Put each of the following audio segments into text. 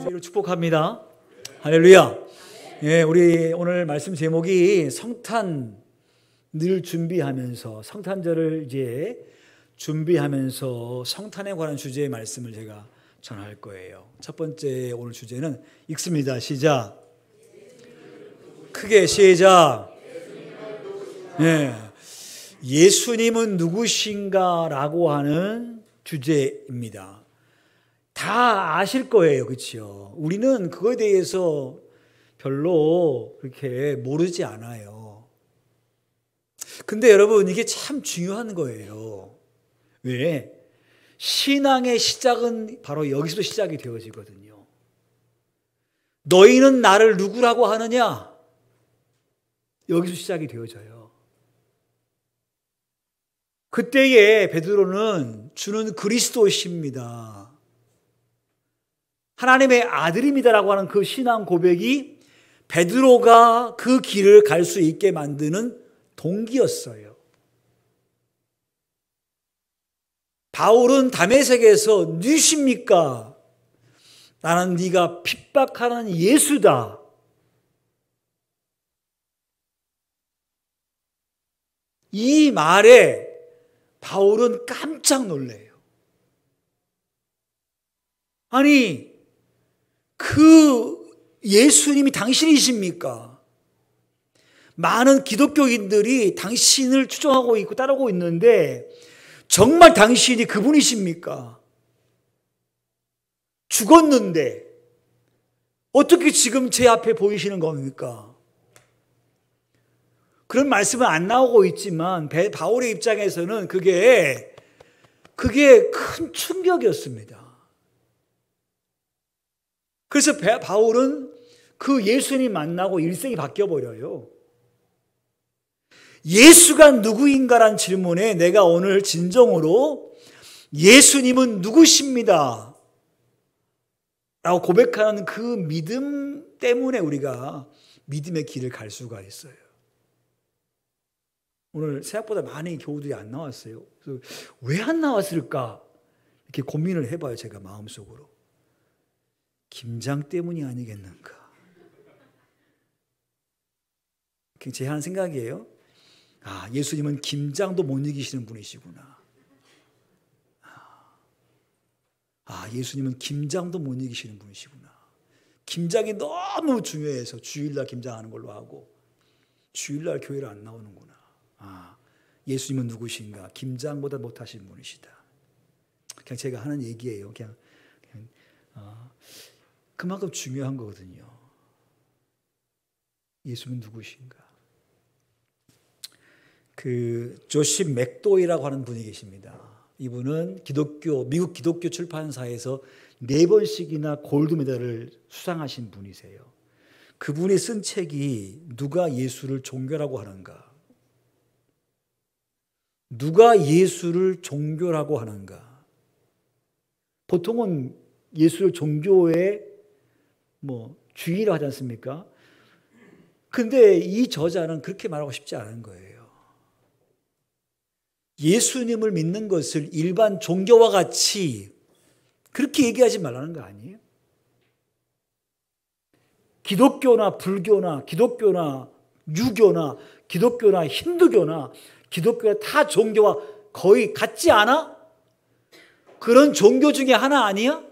주의로 축복합니다. 할렐루야. 예, 우리 오늘 말씀 제목이 성탄을 준비하면서, 성탄절을 이제 준비하면서 성탄에 관한 주제의 말씀을 제가 전할 거예요. 첫 번째 오늘 주제는 읽습니다. 시작. 크게 시작. 예, 예수님은 누구신가 라고 하는 주제입니다. 다 아실 거예요. 그렇죠? 우리는 그거에 대해서 별로 그렇게 모르지 않아요. 근데 여러분, 이게 참 중요한 거예요. 왜? 신앙의 시작은 바로 여기서 시작이 되어지거든요. 너희는 나를 누구라고 하느냐? 여기서 시작이 되어져요. 그때에 베드로는 주는 그리스도십니다, 하나님의 아들입니다라고 하는 그 신앙 고백이 베드로가 그 길을 갈 수 있게 만드는 동기였어요. 바울은 다메섹에서 누구십니까? 나는 네가 핍박하는 예수다. 이 말에 바울은 깜짝 놀래요. 아니, 그 예수님이 당신이십니까? 많은 기독교인들이 당신을 추종하고 있고 따르고 있는데 정말 당신이 그분이십니까? 죽었는데 어떻게 지금 제 앞에 보이시는 겁니까? 그런 말씀은 안 나오고 있지만 바울의 입장에서는 그게 큰 충격이었습니다. 그래서 바울은 그 예수님 만나고 일생이 바뀌어버려요. 예수가 누구인가란 질문에 내가 오늘 진정으로 예수님은 누구십니다 라고 고백하는 그 믿음 때문에 우리가 믿음의 길을 갈 수가 있어요. 오늘 생각보다 많은 교우들이 안 나왔어요. 그래서 왜 안 나왔을까? 이렇게 고민을 해봐요, 제가 마음속으로. 김장 때문이 아니겠는가? 제 한 생각이에요. 아, 예수님은 김장도 못 이기시는 분이시구나. 아, 예수님은 김장도 못 이기시는 분이시구나. 김장이 너무 중요해서 주일날 김장하는 걸로 하고 주일날 교회를 안 나오는구나. 아, 예수님은 누구신가? 김장보다 못하신 분이시다. 그냥 제가 하는 얘기예요. 그냥 그만큼 중요한 거거든요. 예수님은 누구신가? 그 조시 맥도이라고 하는 분이 계십니다. 이분은 미국 기독교 출판사에서 4번씩이나 골드 메달을 수상하신 분이세요. 그분이 쓴 책이 누가 예수를 종교라고 하는가? 누가 예수를 종교라고 하는가? 보통은 예수를 종교의 주의를 하지 않습니까? 근데 이 저자는 그렇게 말하고 싶지 않은 거예요. 예수님을 믿는 것을 일반 종교와 같이 그렇게 얘기하지 말라는 거 아니에요? 기독교나 불교나 기독교나 유교나 기독교나 힌두교나 기독교나 다 종교와 거의 같지 않아? 그런 종교 중에 하나 아니야?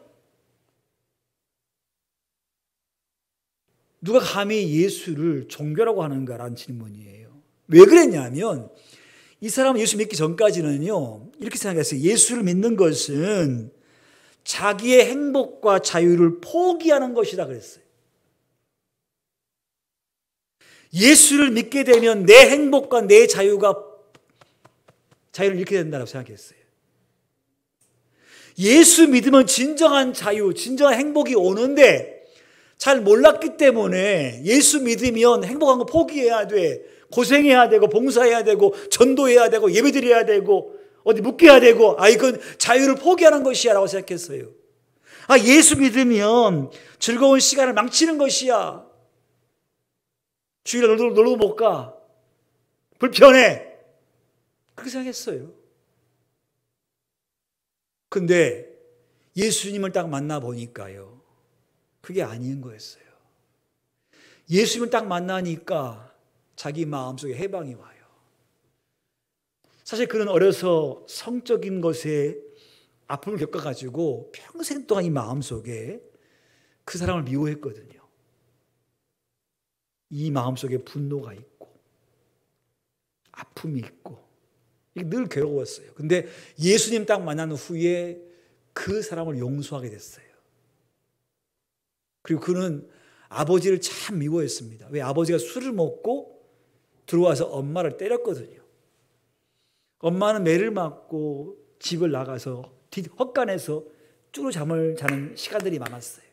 누가 감히 예수를 종교라고 하는가라는 질문이에요. 왜 그랬냐면 이 사람은 예수 믿기 전까지는요, 이렇게 생각했어요. 예수를 믿는 것은 자기의 행복과 자유를 포기하는 것이다 그랬어요. 예수를 믿게 되면 내 행복과 내 자유를 잃게 된다고 생각했어요. 예수 믿으면 진정한 자유, 진정한 행복이 오는데 잘 몰랐기 때문에 예수 믿으면 행복한 거 포기해야 돼. 고생해야 되고 봉사해야 되고 전도해야 되고 예배드려야 되고 어디 묵혀야 되고 이건 자유를 포기하는 것이야 라고 생각했어요. 예수 믿으면 즐거운 시간을 망치는 것이야. 주일에 놀러도 못 가. 불편해. 그렇게 생각했어요. 근데 예수님을 딱 만나보니까요, 그게 아닌 거였어요. 예수님을 딱 만나니까 자기 마음속에 해방이 와요. 사실 그는 어려서 성적인 것에 아픔을 겪어가지고 평생 동안 이 마음속에 그 사람을 미워했거든요. 이 마음속에 분노가 있고 아픔이 있고 이게 늘 괴로웠어요. 근데 예수님 딱 만난 후에 그 사람을 용서하게 됐어요. 그리고 그는 아버지를 참 미워했습니다. 왜? 아버지가 술을 먹고 들어와서 엄마를 때렸거든요. 엄마는 매를 맞고 집을 나가서 헛간에서 쭈루 잠을 자는 시간들이 많았어요.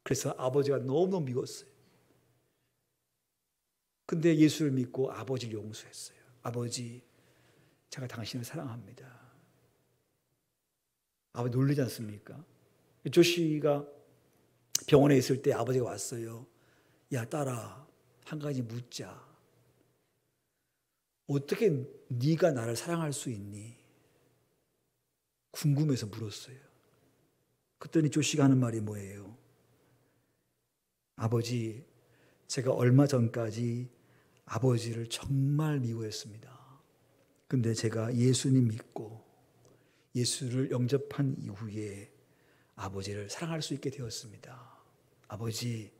그래서 아버지가 너무너무 미웠어요. 근데 예수를 믿고 아버지를 용서했어요. 아버지, 제가 당신을 사랑합니다. 아버지 놀리지 않습니까? 조씨가 병원에 있을 때 아버지가 왔어요. 야, 딸아, 한 가지 묻자. 어떻게 네가 나를 사랑할 수 있니? 궁금해서 물었어요. 그랬더니 조씨가 하는 말이 뭐예요? 아버지, 제가 얼마 전까지 아버지를 정말 미워했습니다. 근데 제가 예수님 믿고 예수를 영접한 이후에 아버지를 사랑할 수 있게 되었습니다. 아버지,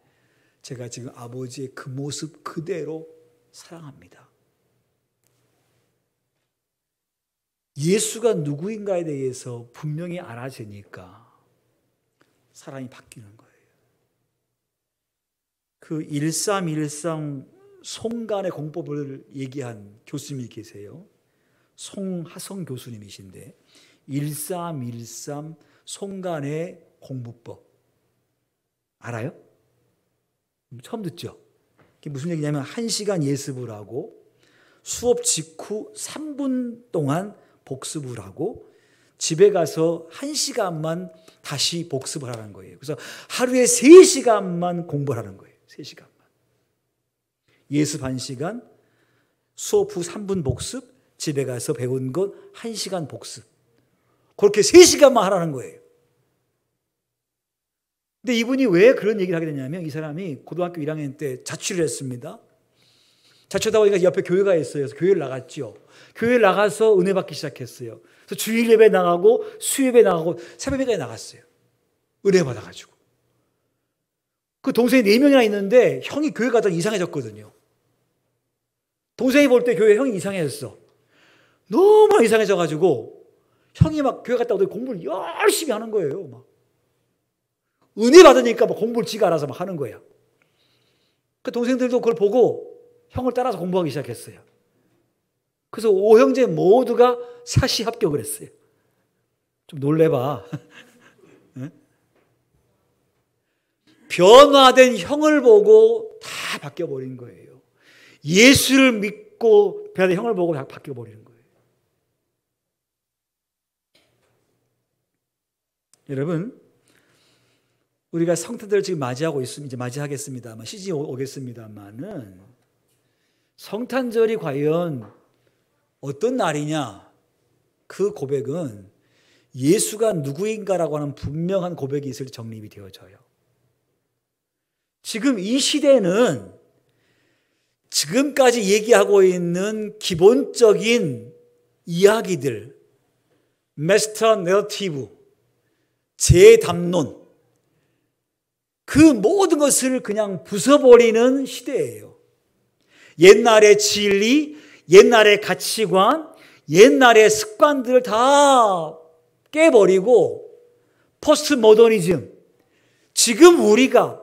제가 지금 아버지의 그 모습 그대로 사랑합니다. 예수가 누구인가에 대해서 분명히 알아지니까 사람이 바뀌는 거예요. 그 1313 송간의 공법을 얘기한 교수님이 계세요. 송하성 교수님이신데 1313 송간의 공부법 알아요? 처음 듣죠? 그게 무슨 얘기냐면 1시간 예습을 하고 수업 직후 3분 동안 복습을 하고 집에 가서 1시간만 다시 복습을 하는 거예요. 그래서 하루에 3시간만 공부를 하는 거예요. 3시간만. 예습 1시간, 수업 후 3분 복습, 집에 가서 배운 것 1시간 복습. 그렇게 3시간만 하라는 거예요. 근데 이분이 왜 그런 얘기를 하게 되냐면 이 사람이 고등학교 1학년 때 자취를 했습니다. 자취하다 보니까 옆에 교회가 있어요. 그래서 교회를 나갔죠. 교회를 나가서 은혜 받기 시작했어요. 그래서 주일 예배 나가고 수요예배 나가고 새벽 예배까지 나갔어요. 은혜 받아가지고. 그 동생이 4명이나 있는데 형이 교회 가다 이상해졌거든요. 동생이 볼 때 교회 형이 이상해졌어. 너무 이상해져가지고 형이 막 교회 갔다 오더니 공부를 열심히 하는 거예요. 막. 은혜 받으니까 막 공부를 지가 알아서 막 하는 거예요. 그 동생들도 그걸 보고 형을 따라서 공부하기 시작했어요. 그래서 5형제 모두가 사시 합격을 했어요. 좀 놀래봐. 변화된 형을 보고 다 바뀌어버린 거예요. 예수를 믿고 변화된 형을 보고 다 바뀌어버리는 거예요. 여러분, 우리가 성탄절을 지금 맞이하고 있습니다. 이제 맞이하겠습니다만, 시즌이 오겠습니다만은, 성탄절이 과연 어떤 날이냐? 그 고백은 예수가 누구인가라고 하는 분명한 고백이 있을 때 정립이 되어져요. 지금 이 시대는 지금까지 얘기하고 있는 기본적인 이야기들, 메스터 내러티브, 재담론, 그 모든 것을 그냥 부숴버리는 시대예요. 옛날의 진리, 옛날의 가치관, 옛날의 습관들을 다 깨버리고 포스트 모더니즘, 지금 우리가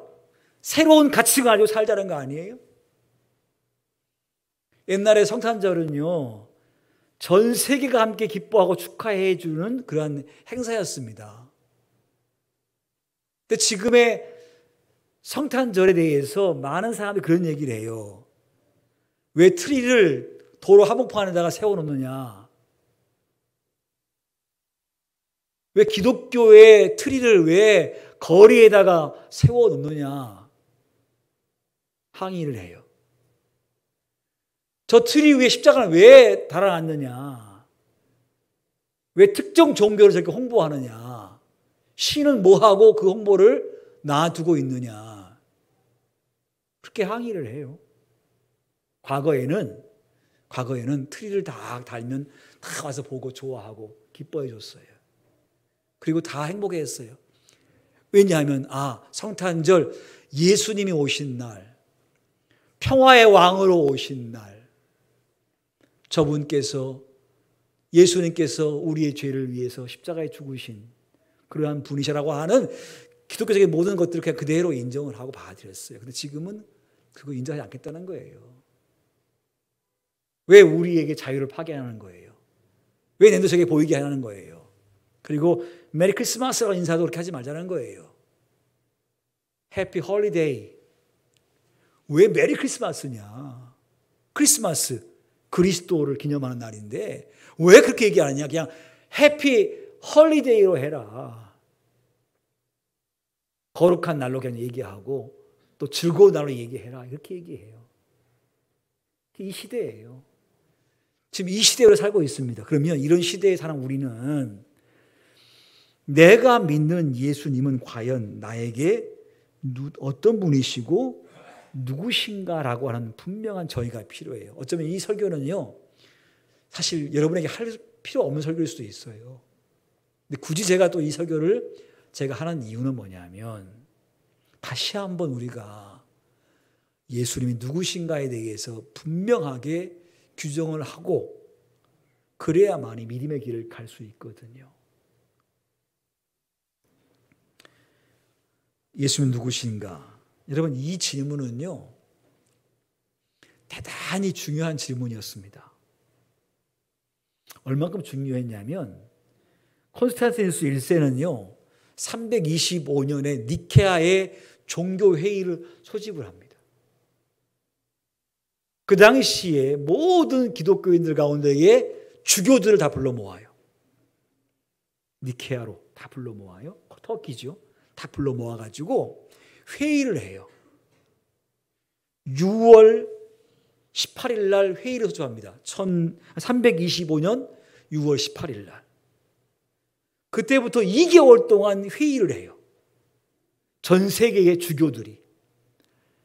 새로운 가치관을 가지고 살자는 거 아니에요? 옛날에 성탄절은요, 전 세계가 함께 기뻐하고 축하해 주는 그러한 행사였습니다. 근데 지금의 성탄절에 대해서 많은 사람들이 그런 얘기를 해요. 왜 트리를 도로 한복판에다가 세워놓느냐? 왜 기독교의 트리를 왜 거리에다가 세워놓느냐? 항의를 해요. 저 트리 위에 십자가를 왜 달아놨느냐? 왜 특정 종교를 저렇게 홍보하느냐? 신은 뭐하고 그 홍보를 놔두고 있느냐. 그렇게 항의를 해요. 과거에는 트리를 다 달면 다 와서 보고 좋아하고 기뻐해 줬어요. 그리고 다 행복해했어요. 왜냐하면 성탄절 예수님이 오신 날, 평화의 왕으로 오신 날, 저분께서 예수님께서 우리의 죄를 위해서 십자가에 죽으신 그러한 분이시라고 하는 기독교적인 모든 것들을 그냥 그대로 인정을 하고 받아들였어요. 그런데 지금은 그거 인정하지 않겠다는 거예요. 왜 우리에게 자유를 파괴하는 거예요? 왜 낸도적에 보이게 하는 거예요? 그리고 메리 크리스마스라는 인사도 그렇게 하지 말자는 거예요. 해피 홀리데이. 왜 메리 크리스마스냐? 크리스마스, 그리스도를 기념하는 날인데 왜 그렇게 얘기 안 하냐? 그냥 해피 홀리데이로 해라. 거룩한 날로 그냥 얘기하고 또 즐거운 날로 얘기해라. 이렇게 얘기해요. 이 시대예요. 지금 이 시대로 살고 있습니다. 그러면 이런 시대에 사는 우리는 내가 믿는 예수님은 과연 나에게 어떤 분이시고 누구신가라고 하는 분명한 정의가 필요해요. 어쩌면 이 설교는요, 사실 여러분에게 할 필요 없는 설교일 수도 있어요. 근데 굳이 제가 또 이 설교를 제가 하는 이유는 뭐냐면 다시 한번 우리가 예수님이 누구신가에 대해서 분명하게 규정을 하고 그래야만이 믿음의 길을 갈 수 있거든요. 예수님은 누구신가? 여러분, 이 질문은요, 대단히 중요한 질문이었습니다. 얼만큼 중요했냐면 콘스탄티누스 1세는요 325년에 니케아의 종교회의를 소집을 합니다. 그 당시에 모든 기독교인들 가운데에 주교들을 다 불러 모아요. 니케아로 다 불러 모아요. 터키죠. 다 불러 모아가지고 회의를 해요. 6월 18일 날 회의를 소집합니다. 325년 6월 18일 날. 그때부터 2개월 동안 회의를 해요. 전 세계의 주교들이.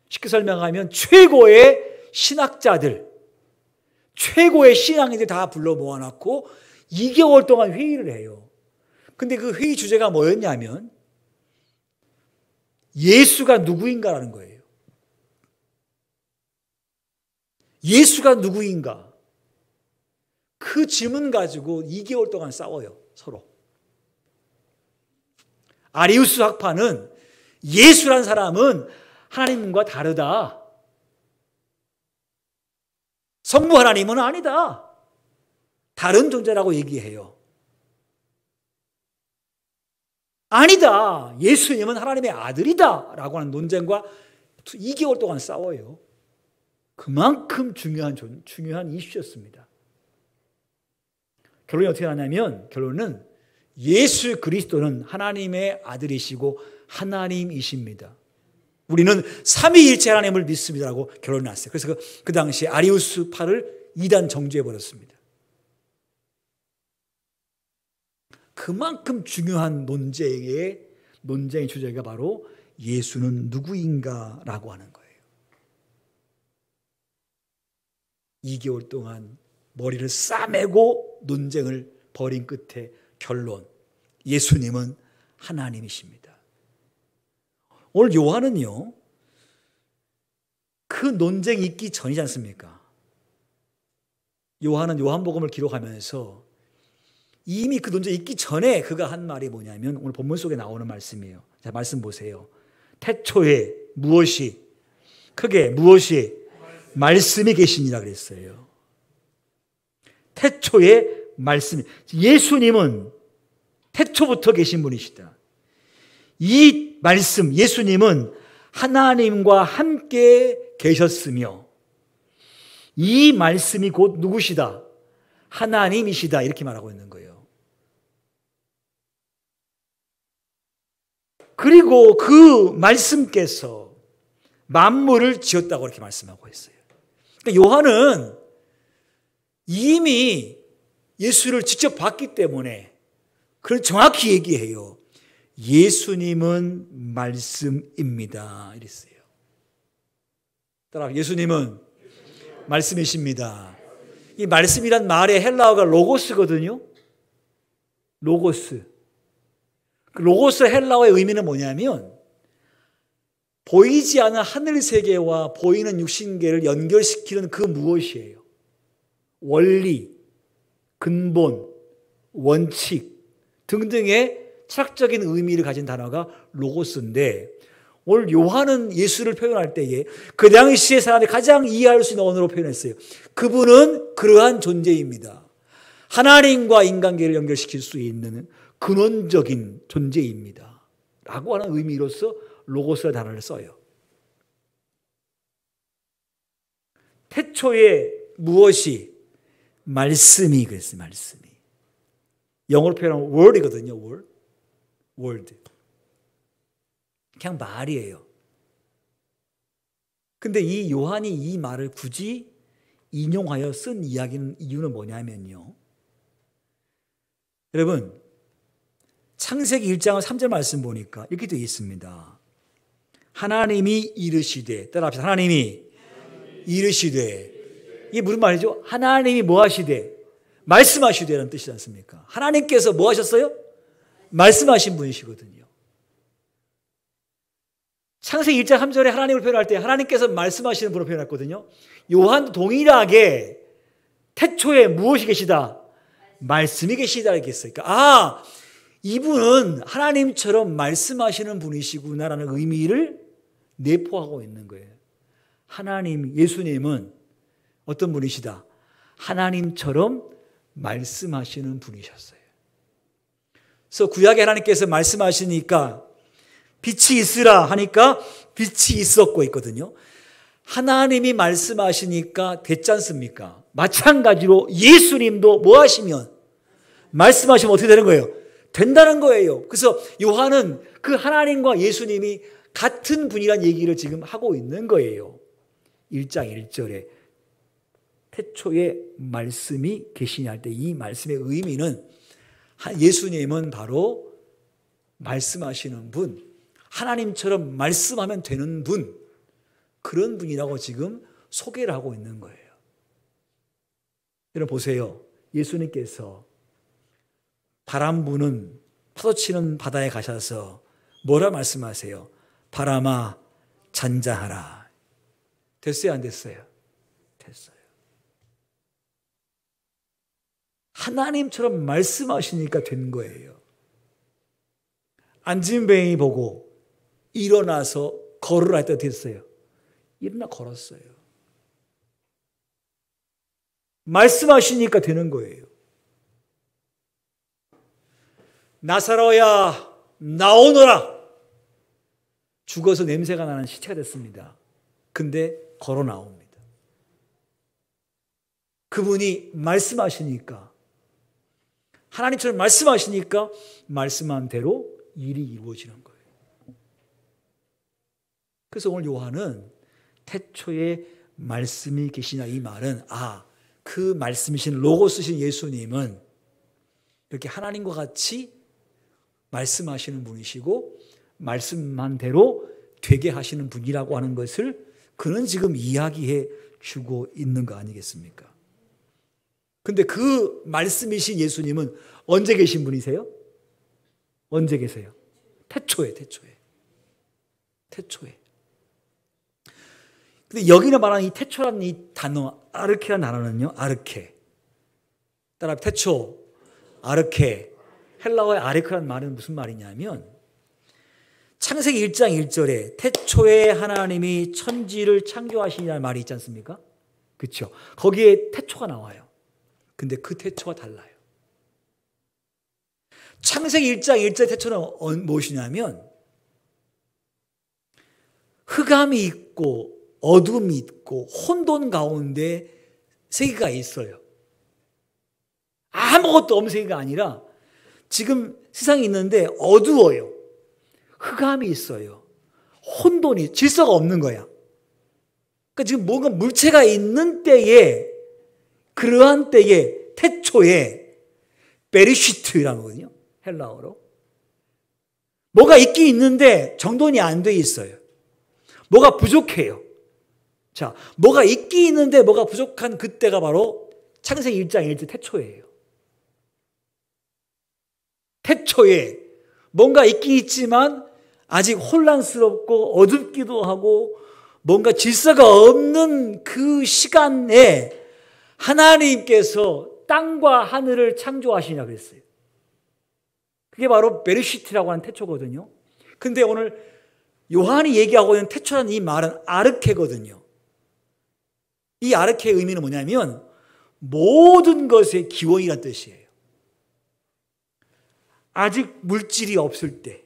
쉽게 설명하면 최고의 신학자들, 최고의 신앙인들 다 불러 모아놓고 2개월 동안 회의를 해요. 근데 그 회의 주제가 뭐였냐면 예수가 누구인가라는 거예요. 예수가 누구인가? 그 질문 가지고 2개월 동안 싸워요, 서로. 아리우스 학파는 예수란 사람은 하나님과 다르다. 성부 하나님은 아니다. 다른 존재라고 얘기해요. 아니다. 예수님은 하나님의 아들이다. 라고 하는 논쟁과 2개월 동안 싸워요. 그만큼 중요한 이슈였습니다. 결론이 어떻게 나냐면 결론은 예수 그리스도는 하나님의 아들이시고 하나님이십니다. 우리는 삼위일체 하나님을 믿습니다라고 결론이 났어요. 그래서 그 당시에 아리우스파를 이단 정죄해버렸습니다. 그만큼 중요한 논쟁의 주제가 바로 예수는 누구인가라고 하는 거예요. 2개월 동안 머리를 싸매고 논쟁을 벌인 끝에 결론, 예수님은 하나님이십니다. 오늘 요한은요, 그 논쟁이 있기 전이지 않습니까? 요한은 요한복음을 기록하면서 이미 그 논쟁이 있기 전에 그가 한 말이 뭐냐면 오늘 본문 속에 나오는 말씀이에요. 자, 말씀 보세요. 태초에 무엇이 말씀이 계시니라 그랬어요. 태초에 말씀이, 예수님은 태초부터 계신 분이시다. 이 말씀, 예수님은 하나님과 함께 계셨으며 이 말씀이 곧 누구시다? 하나님이시다. 이렇게 말하고 있는 거예요. 그리고 그 말씀께서 만물을 지었다고 이렇게 말씀하고 있어요. 그러니까 요한은 이미 예수를 직접 봤기 때문에 그걸 정확히 얘기해요. 예수님은 말씀입니다. 이랬어요. 따라 예수님은 말씀이십니다. 이 말씀이란 말의 헬라어가 로고스거든요. 로고스. 그 로고스 헬라어의 의미는 뭐냐면 보이지 않는 하늘 세계와 보이는 육신계를 연결시키는 그 무엇이에요. 원리, 근본, 원칙 등등의 철학적인 의미를 가진 단어가 로고스인데 오늘 요한은 예수를 표현할 때에 그 당시의 사람들이 가장 이해할 수 있는 언어로 표현했어요. 그분은 그러한 존재입니다. 하나님과 인간계를 연결시킬 수 있는 근원적인 존재입니다. 라고 하는 의미로서 로고스라는 단어를 써요. 태초에 무엇이? 말씀이 그랬어요. 말씀이. 영어로 표현하면 word이거든요. word. 그냥 말이에요. 근데 이 요한이 이 말을 굳이 인용하여 쓴 이유는 뭐냐면요. 여러분, 창세기 1장 3절 말씀 보니까 이렇게 되어 있습니다. 하나님이 이르시되, 따라합시다. 하나님이 이르시되. 이게 무슨 말이죠? 하나님이 뭐 하시되? 말씀하시되라는 뜻이지 않습니까? 하나님께서 뭐 하셨어요? 말씀하신 분이시거든요. 창세기 1장 3절에 하나님을 표현할 때 하나님께서 말씀하시는 분으로 표현했거든요. 요한도 동일하게 태초에 무엇이 계시다? 말씀이 계시다 이렇게 했어요. 그러니까 이분은 하나님처럼 말씀하시는 분이시구나라는 의미를 내포하고 있는 거예요. 하나님, 예수님은 어떤 분이시다? 하나님처럼 말씀하시는 분이셨어요. 그래서 구약의 하나님께서 말씀하시니까 빛이 있으라 하니까 빛이 있었고 있거든요. 하나님이 말씀하시니까 됐지 않습니까? 마찬가지로 예수님도 뭐 하시면 말씀하시면 어떻게 되는 거예요? 된다는 거예요. 그래서 요한은 그 하나님과 예수님이 같은 분이란 얘기를 지금 하고 있는 거예요. 1장 1절에 태초에 말씀이 계시냐 할 때 이 말씀의 의미는 예수님은 바로 말씀하시는 분, 하나님처럼 말씀하면 되는 분, 그런 분이라고 지금 소개를 하고 있는 거예요. 여러분 보세요. 예수님께서 바람 부는 파도치는 바다에 가셔서 뭐라 말씀하세요? 바람아 잔잔하라. 됐어요? 안 됐어요? 됐어요. 하나님처럼 말씀하시니까 된 거예요. 안진뱅이 보고 일어나서 걸으라 했더니 됐어요. 일어나 걸었어요. 말씀하시니까 되는 거예요. 나사로야 나오너라. 죽어서 냄새가 나는 시체가 됐습니다. 근데 걸어 나옵니다. 그분이 말씀하시니까, 하나님처럼 말씀하시니까 말씀한 대로 일이 이루어지는 거예요. 그래서 오늘 요한은 태초에 말씀이 계시냐 이 말은 그 말씀이신 로고스신 예수님은 이렇게 하나님과 같이 말씀하시는 분이시고 말씀한 대로 되게 하시는 분이라고 하는 것을 그는 지금 이야기해 주고 있는 거 아니겠습니까? 근데 그 말씀이신 예수님은 언제 계신 분이세요? 언제 계세요? 태초에. 근데 여기는 말하는 이 태초라는 이 단어, 아르케라는 단어는요, 아르케. 따라 태초, 아르케. 헬라어의 아르케라는 말은 무슨 말이냐면 창세기 1장 1절에 태초에 하나님이 천지를 창조하시니라는 말이 있지 않습니까? 그렇죠? 거기에 태초가 나와요. 근데 그 태초가 달라요. 창세기 1장 1절 태초는 무엇이냐면 흑암이 있고 어둠이 있고 혼돈 가운데 세계가 있어요. 아무것도 없는 세계가 아니라 지금 세상이 있는데 어두워요. 흑암이 있어요. 혼돈이, 질서가 없는 거야. 그러니까 지금 뭔가 물체가 있는 때에, 그러한 때에 태초에 베리시트라는 거거든요. 헬라어로. 뭐가 있긴 있는데 정돈이 안 돼 있어요. 뭐가 부족해요. 자, 뭐가 있긴 있는데 뭐가 부족한 그때가 바로 창세기 1장 1절 태초예요. 태초에 뭔가 있긴 있지만 아직 혼란스럽고 어둡기도 하고 뭔가 질서가 없는 그 시간에 하나님께서 땅과 하늘을 창조하시냐 그랬어요. 그게 바로 베르시트라고 하는 태초거든요. 근데 오늘 요한이 얘기하고 있는 태초라는 이 말은 아르케거든요. 이 아르케의 의미는 뭐냐면 모든 것의 기원이라는 뜻이에요. 아직 물질이 없을 때,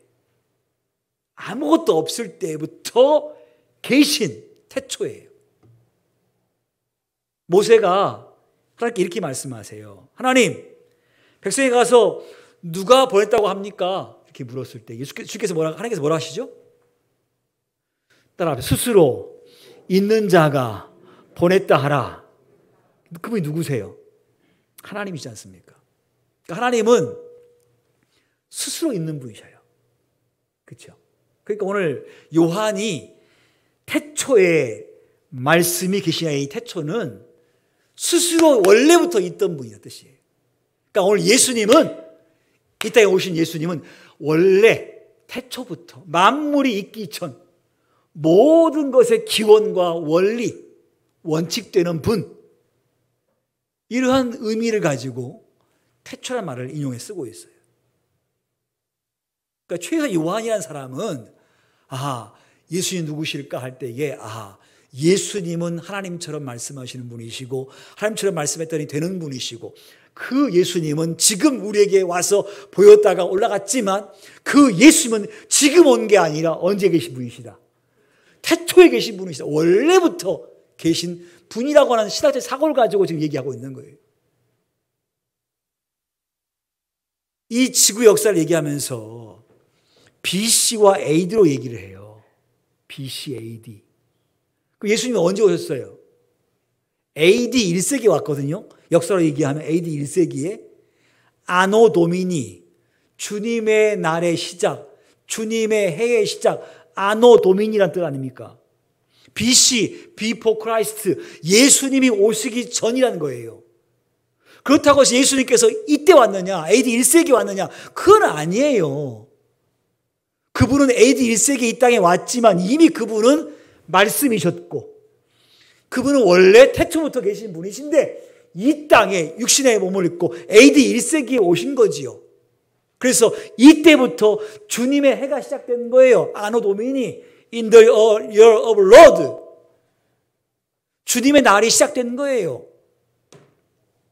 아무것도 없을 때부터 계신 태초예요. 모세가 하나님께 이렇게 말씀하세요. 하나님, 백성에 가서 누가 보냈다고 합니까? 이렇게 물었을 때 주께서 하나님께서 뭐라 하시죠? 따라합시다. 스스로 있는 자가 보냈다 하라. 그분이 누구세요? 하나님이지 않습니까? 그러니까 하나님은 스스로 있는 분이셔요. 그렇죠? 그러니까 오늘 요한이 태초에 말씀이 계시냐, 이 태초는 스스로 원래부터 있던 분이라는 뜻이에요. 그러니까 오늘 예수님은, 이 땅에 오신 예수님은 원래 태초부터 만물이 있기 전 모든 것의 기원과 원리, 원칙되는 분, 이러한 의미를 가지고 태초란 말을 인용해 쓰고 있어요. 그러니까 최소 요한이라는 사람은 예수님 누구실까 할 때에 예수님은 하나님처럼 말씀하시는 분이시고 하나님처럼 말씀했더니 되는 분이시고 그 예수님은 지금 우리에게 와서 보였다가 올라갔지만 그 예수님은 지금 온 게 아니라 언제 계신 분이시다. 태초에 계신 분이시다. 원래부터 계신 분이라고 하는 신학적 사고를 가지고 지금 얘기하고 있는 거예요. 이 지구 역사를 얘기하면서 BC와 AD로 얘기를 해요. BC, AD. 예수님이 언제 오셨어요? AD 1세기에 왔거든요. 역사로 얘기하면 AD 1세기에 아노 도미니, 주님의 날의 시작, 주님의 해의 시작, 아노 도미니라는 뜻 아닙니까? BC, Before Christ, 예수님이 오시기 전이라는 거예요. 그렇다고 해서 예수님께서 이때 왔느냐, AD 1세기에 왔느냐, 그건 아니에요. 그분은 AD 1세기에 이 땅에 왔지만 이미 그분은 말씀이셨고 그분은 원래 태초부터 계신 분이신데 이 땅에 육신의 몸을 입고 AD 1세기에 오신 거지요. 그래서 이때부터 주님의 해가 시작된 거예요. 아노 도미니 in the year of Lord. 주님의 날이 시작된 거예요.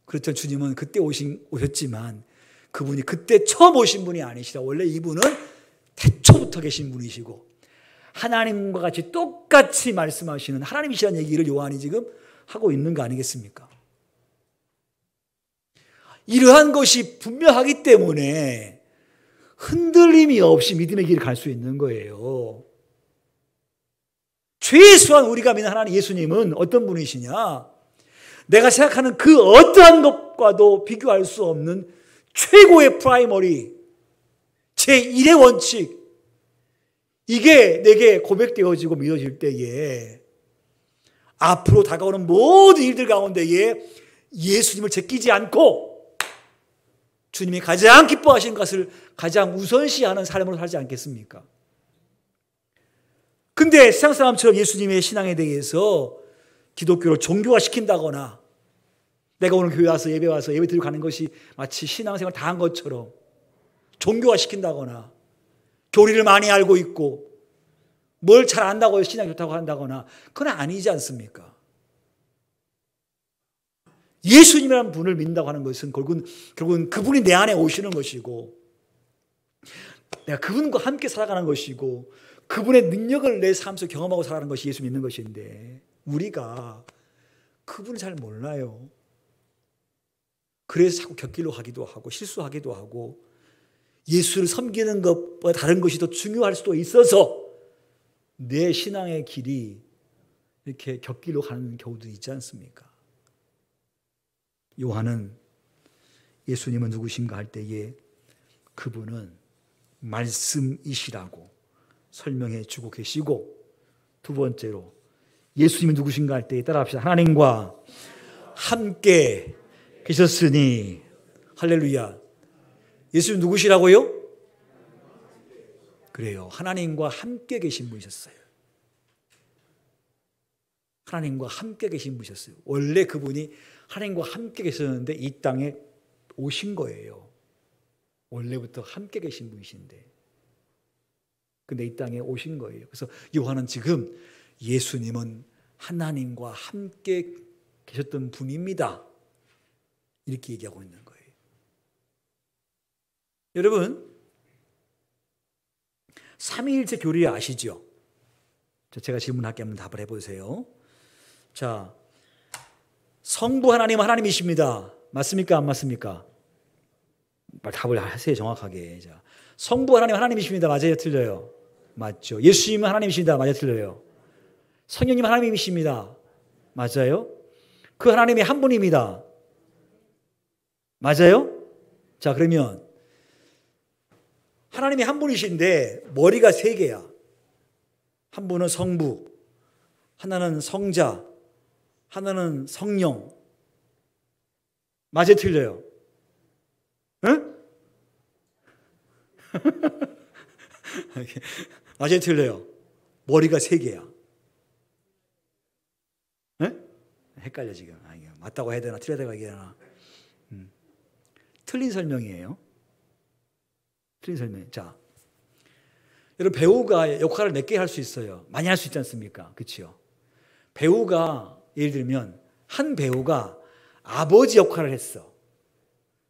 그렇죠. 주님은 그때 오셨지만 그분이 그때 처음 오신 분이 아니시라. 원래 이분은 태초부터 계신 분이시고 하나님과 같이 똑같이 말씀하시는 하나님이시라는 얘기를 요한이 지금 하고 있는 거 아니겠습니까? 이러한 것이 분명하기 때문에 흔들림이 없이 믿음의 길을 갈 수 있는 거예요. 최소한 우리가 믿는 하나님 예수님은 어떤 분이시냐? 내가 생각하는 그 어떠한 것과도 비교할 수 없는 최고의 프라이머리, 제1의 원칙, 이게 내게 고백되어지고 믿어질 때에 앞으로 다가오는 모든 일들 가운데에 예수님을 제끼지 않고 주님이 가장 기뻐하시는 것을 가장 우선시하는 삶으로 살지 않겠습니까? 근데 세상 사람처럼 예수님의 신앙에 대해서 기독교를 종교화시킨다거나 내가 오늘 교회 와서 예배 드리고 가는 것이 마치 신앙생활 다 한 것처럼 종교화시킨다거나 교리를 많이 알고 있고 뭘 잘 안다고 신앙이 좋다고 한다거나 그건 아니지 않습니까? 예수님이라는 분을 믿는다고 하는 것은 결국은 그분이 내 안에 오시는 것이고 내가 그분과 함께 살아가는 것이고 그분의 능력을 내 삶 속에 경험하고 살아가는 것이 예수 믿는 것인데 우리가 그분을 잘 몰라요. 그래서 자꾸 곁길로 가기도 하고 실수하기도 하고 예수를 섬기는 것보다 다른 것이 더 중요할 수도 있어서 내 신앙의 길이 이렇게 곁길로 가는 경우도 있지 않습니까? 요한은 예수님은 누구신가 할 때에 그분은 말씀이시라고 설명해 주고 계시고, 두 번째로 예수님이 누구신가 할 때 따라합시다. 하나님과 함께 계셨으니. 할렐루야. 예수님 누구시라고요? 그래요. 하나님과 함께 계신 분이셨어요. 하나님과 함께 계신 분이셨어요. 원래 그분이 하나님과 함께 계셨는데 이 땅에 오신 거예요. 원래부터 함께 계신 분이신데. 근데 이 땅에 오신 거예요. 그래서 요한은 지금 예수님은 하나님과 함께 계셨던 분입니다. 이렇게 얘기하고 있는 거예요. 여러분, 삼위일체 교리 아시죠? 제가 질문할게 한번 답을 해보세요. 자, 성부 하나님은 하나님이십니다. 맞습니까? 안 맞습니까? 답을 하세요, 정확하게. 자, 성부 하나님 하나님이십니다. 맞아요? 틀려요? 맞죠? 예수님은 하나님이십니다. 맞아요? 틀려요? 성령님 하나님이십니다. 맞아요? 그 하나님이 한 분입니다. 맞아요? 자, 그러면 하나님이 한 분이신데 머리가 세 개야. 한 분은 성부, 하나는 성자, 하나는 성령. 맞아요? 틀려요? 응? 맞아요? 틀려요? 머리가 세 개야. 응? 헷갈려 지금. 맞다고 해야 되나 틀리다고 해야 되나. 틀린 설명이에요. 틀린 설명. 자, 여러분, 배우가 역할을 몇 개 할 수 있어요. 많이 할 수 있지 않습니까? 그렇죠? 배우가 예를 들면 한 배우가 아버지 역할을 했어.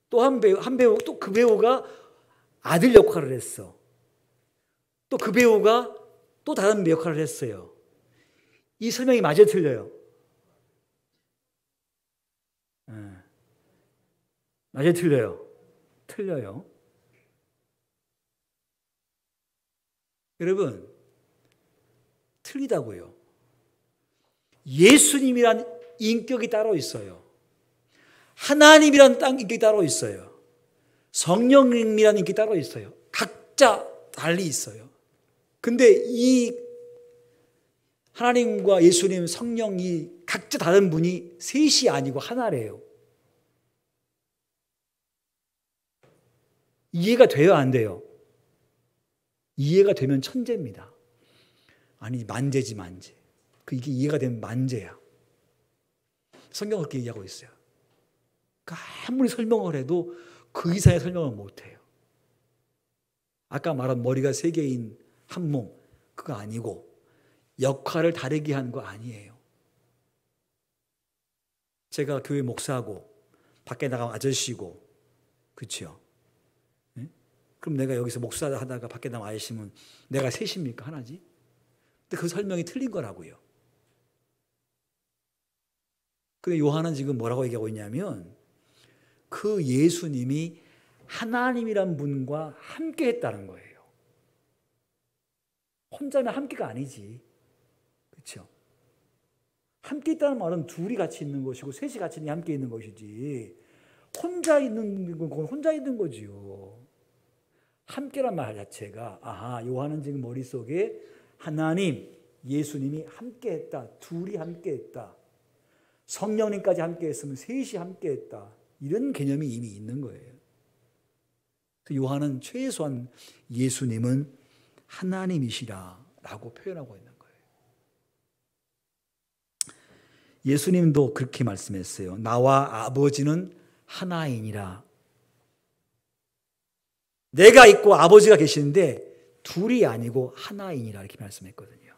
또 한 배우 또 그 배우가 아들 역할을 했어. 또 그 배우가 또 다른 역할을 했어요. 이 설명이 맞아요, 틀려요? 맞아요, 틀려요? 틀려요. 여러분, 틀리다고요. 예수님이란 인격이 따로 있어요. 하나님이란 인격이 따로 있어요. 성령님이란 인격이 따로 있어요. 각자 달리 있어요. 근데 이 하나님과 예수님, 성령이 각자 다른 분이 셋이 아니고 하나래요. 이해가 돼요, 안 돼요? 이해가 되면 천재입니다. 아니, 만재지, 만재. 이게 이해가 되면 만재야. 성경은 그렇게 얘기하고 있어요. 아무리 설명을 해도 그 이상의 설명을 못해요. 아까 말한 머리가 세 개인 한 몸, 그거 아니고 역할을 다르게 한 거 아니에요. 제가 교회 목사고 밖에 나가면 아저씨고, 그렇죠? 네? 그럼 내가 여기서 목사 하다가 밖에 나가면 아저씨면 내가 셋입니까? 하나지? 근데 그 설명이 틀린 거라고요. 근데 요한은 지금 뭐라고 얘기하고 있냐면 그 예수님이 하나님이란 분과 함께 했다는 거예요. 혼자면 함께가 아니지. 그렇죠? 함께 있다는 말은 둘이 같이 있는 것이고 셋이 같이 함께 있는 것이지, 혼자 있는 건 혼자 있는 거지요. 함께란 말 자체가, 요한은 지금 머릿속에 하나님, 예수님이 함께 했다. 둘이 함께 했다. 성령님까지 함께 했으면 셋이 함께 했다. 이런 개념이 이미 있는 거예요. 요한은 최소한 예수님은 하나님이시라라고 표현하고 있는 거예요. 예수님도 그렇게 말씀했어요. 나와 아버지는 하나이니라. 내가 있고 아버지가 계시는데 둘이 아니고 하나이니라 이렇게 말씀했거든요.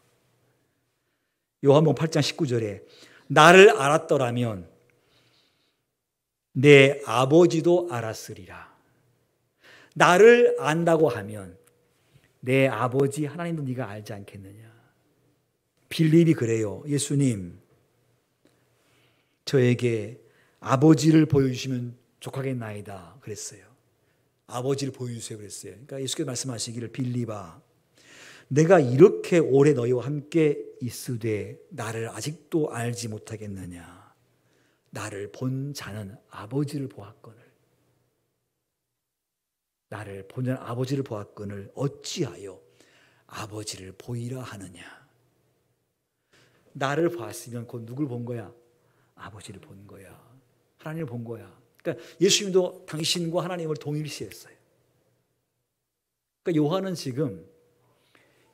요한복음 8장 19절에 나를 알았더라면 내 아버지도 알았으리라. 나를 안다고 하면 내 아버지 하나님도 네가 알지 않겠느냐. 빌립이 그래요. 예수님, 저에게 아버지를 보여주시면 족하겠나이다 그랬어요. 아버지를 보여주세요 그랬어요. 그러니까 예수께서 말씀하시기를, 빌립아, 내가 이렇게 오래 너희와 함께 있으되 나를 아직도 알지 못하겠느냐. 나를 본 자는 아버지를 보았거늘. 나를 본전 아버지를 보았거늘 어찌하여 아버지를 보이라 하느냐. 나를 봤으면 곧 누굴 본 거야? 아버지를 본 거야. 하나님을 본 거야. 그러니까 예수님도 당신과 하나님을 동일시했어요. 그러니까 요한은 지금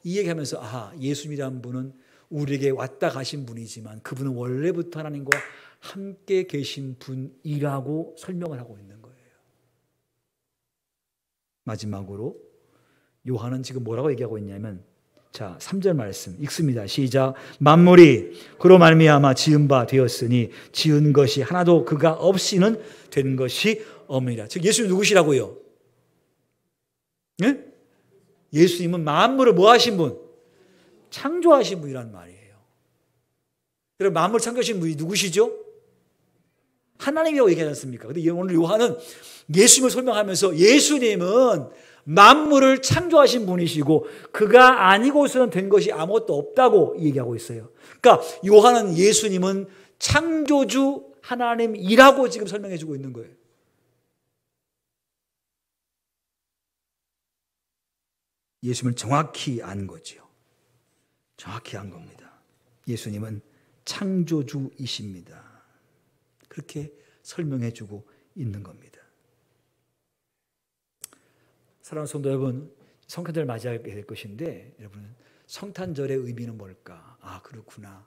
이 얘기하면서 예수님이라는 분은 우리에게 왔다 가신 분이지만 그분은 원래부터 하나님과 함께 계신 분이라고 설명을 하고 있는 거예요. 마지막으로 요한은 지금 뭐라고 얘기하고 있냐면, 자, 3절 말씀 읽습니다. 시작. 만물이 그로 말미암아 지은 바 되었으니 지은 것이 하나도 그가 없이는 된 것이 없느니라. 즉 예수님 누구시라고요? 네? 예수님은 만물을 뭐 하신 분? 창조하신 분이란 말이에요. 여러분, 만물 창조하신 분이 누구시죠? 하나님이라고 얘기하지 않습니까? 근데 오늘 요한은 예수님을 설명하면서 예수님은 만물을 창조하신 분이시고 그가 아니고서는 된 것이 아무것도 없다고 얘기하고 있어요. 그러니까 요한은 예수님은 창조주 하나님이라고 지금 설명해 주고 있는 거예요. 예수님을 정확히 안 거죠. 정확히 안 겁니다. 예수님은 창조주이십니다. 그렇게 설명해 주고 있는 겁니다. 사랑하는 성도 여러분, 성탄절을 맞이하게 될 것인데, 여러분, 성탄절의 의미는 뭘까? 그렇구나.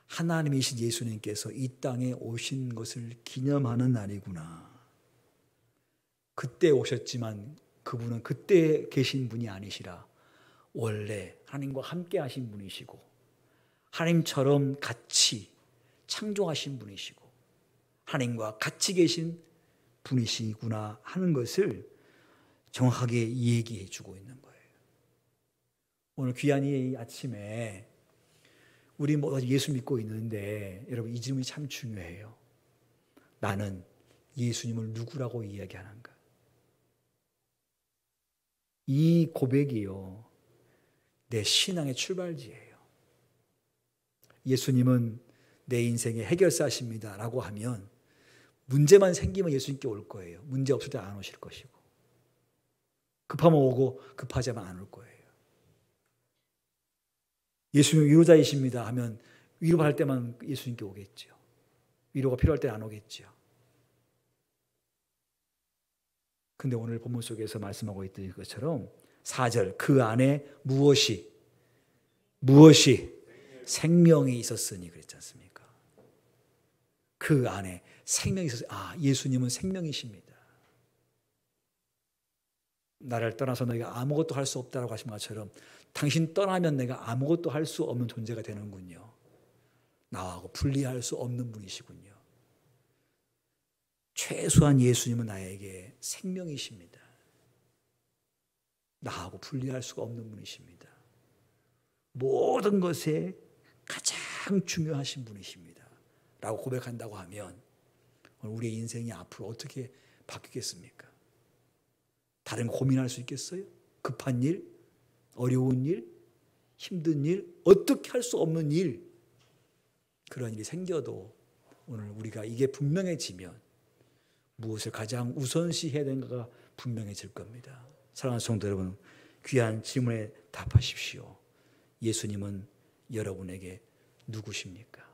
하나님이신 예수님께서 이 땅에 오신 것을 기념하는 날이구나. 그때 오셨지만 그분은 그때 계신 분이 아니시라 원래 하나님과 함께 하신 분이시고 하나님처럼 같이 창조하신 분이시고 하나님과 같이 계신 분이시구나 하는 것을 정확하게 얘기해 주고 있는 거예요. 오늘 귀한 이 아침에 우리 모두 예수 믿고 있는데 여러분, 이 질문이 참 중요해요. 나는 예수님을 누구라고 이야기하는가? 이 고백이요, 내 신앙의 출발지예요. 예수님은 내 인생의 해결사십니다 라고 하면 문제만 생기면 예수님께 올 거예요. 문제 없을 때 안 오실 것이고, 급하면 오고 급하지 않으면 안 올 거예요. 예수님 위로자이십니다 하면 위로할 때만 예수님께 오겠죠. 위로가 필요할 때 안 오겠죠. 근데 오늘 본문 속에서 말씀하고 있던 것처럼 4절, 그 안에 무엇이 생명이 있었으니 그랬지 않습니까? 그 안에 생명이 있었어요. 예수님은 생명이십니다. 나를 떠나서 너희가 아무것도 할 수 없다라고 하신 것처럼 당신 떠나면 내가 아무것도 할 수 없는 존재가 되는군요. 나하고 분리할 수 없는 분이시군요. 최소한 예수님은 나에게 생명이십니다. 나하고 분리할 수가 없는 분이십니다. 모든 것에 가장 중요하신 분이십니다 라고 고백한다고 하면 우리의 인생이 앞으로 어떻게 바뀌겠습니까? 다른 거 고민할 수 있겠어요? 급한 일, 어려운 일, 힘든 일, 어떻게 할 수 없는 일, 그런 일이 생겨도 오늘 우리가 이게 분명해지면 무엇을 가장 우선시해야 되는가가 분명해질 겁니다. 사랑하는 성도 여러분, 귀한 질문에 답하십시오. 예수님은 여러분에게 누구십니까?